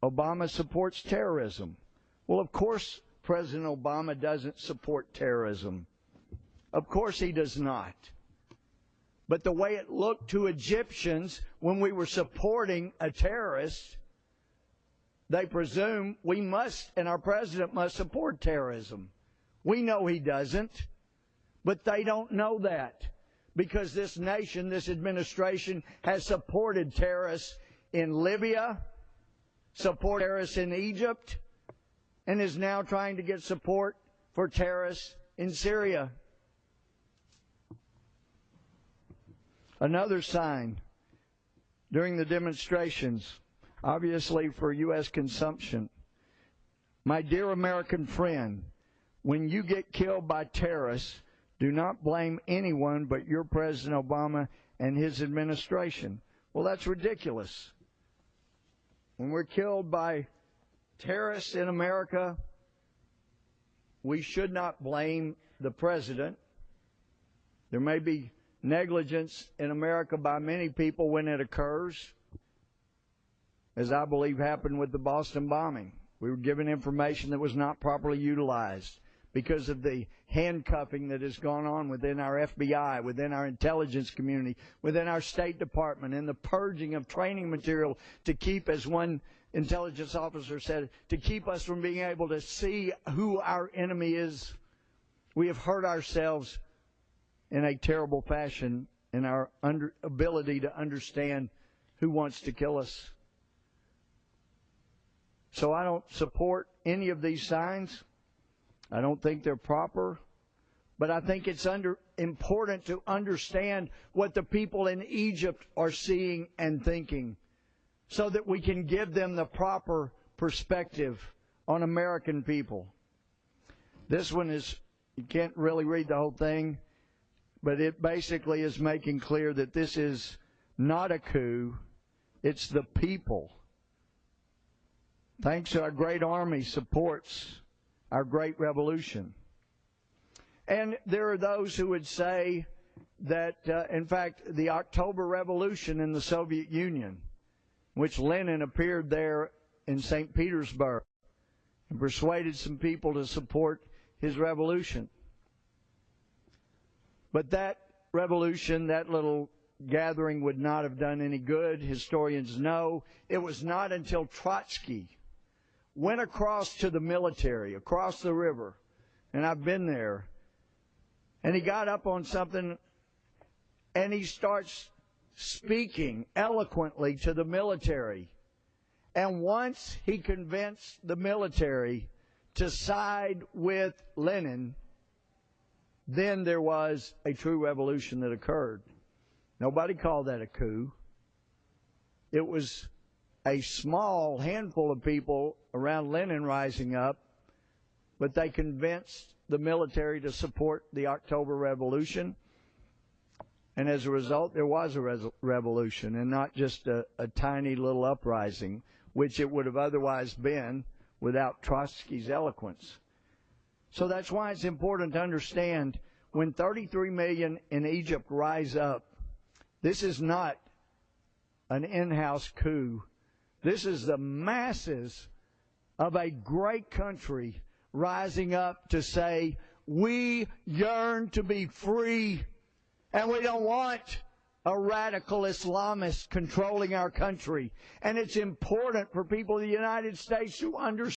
Obama supports terrorism. Well, of course President Obama doesn't support terrorism. Of course he does not. But the way it looked to Egyptians when we were supporting a terrorist, they presume we must, and our president must, support terrorism. We know he doesn't, but they don't know that because this nation, this administration, has supported terrorists in Libya, supported terrorists in Egypt, and is now trying to get support for terrorists in Syria. Another sign during the demonstrations, obviously for U.S. consumption. My dear American friend, when you get killed by terrorists, do not blame anyone but your President Obama and his administration. Well, that's ridiculous. When we're killed by terrorists in America, we should not blame the president. There may be negligence in America by many people when it occurs, as I believe happened with the Boston bombing. We were given information that was not properly utilized because of the handcuffing that has gone on within our FBI, within our intelligence community, within our State Department, and the purging of training material to keep, as one intelligence officer said, to keep us from being able to see who our enemy is. We have hurt ourselves in a terrible fashion in our ability to understand who wants to kill us. So I don't support any of these signs. I don't think they're proper. But I think it's important to understand what the people in Egypt are seeing and thinking so that we can give them the proper perspective on American people. This one is, you can't really read the whole thing, but it basically is making clear that this is not a coup, it's the people. Thanks to our great army supports our great revolution. And there are those who would say that, in fact, the October Revolution in the Soviet Union, which Lenin appeared there in St. Petersburg and persuaded some people to support his revolution. But that revolution, that little gathering would not have done any good. Historians know it was not until Trotsky went across to the military, across the river, and I've been there, and he got up on something and he starts speaking eloquently to the military. And once he convinced the military to side with Lenin, then there was a true revolution that occurred. Nobody called that a coup. It was a small handful of people around Lenin rising up, but they convinced the military to support the October Revolution. And as a result, there was a revolution and not just a tiny little uprising, which it would have otherwise been without Trotsky's eloquence. So that's why it's important to understand when 33 million in Egypt rise up, this is not an in-house coup. This is the masses of a great country rising up to say, we yearn to be free, and we don't want a radical Islamist controlling our country. And it's important for people in the United States to understand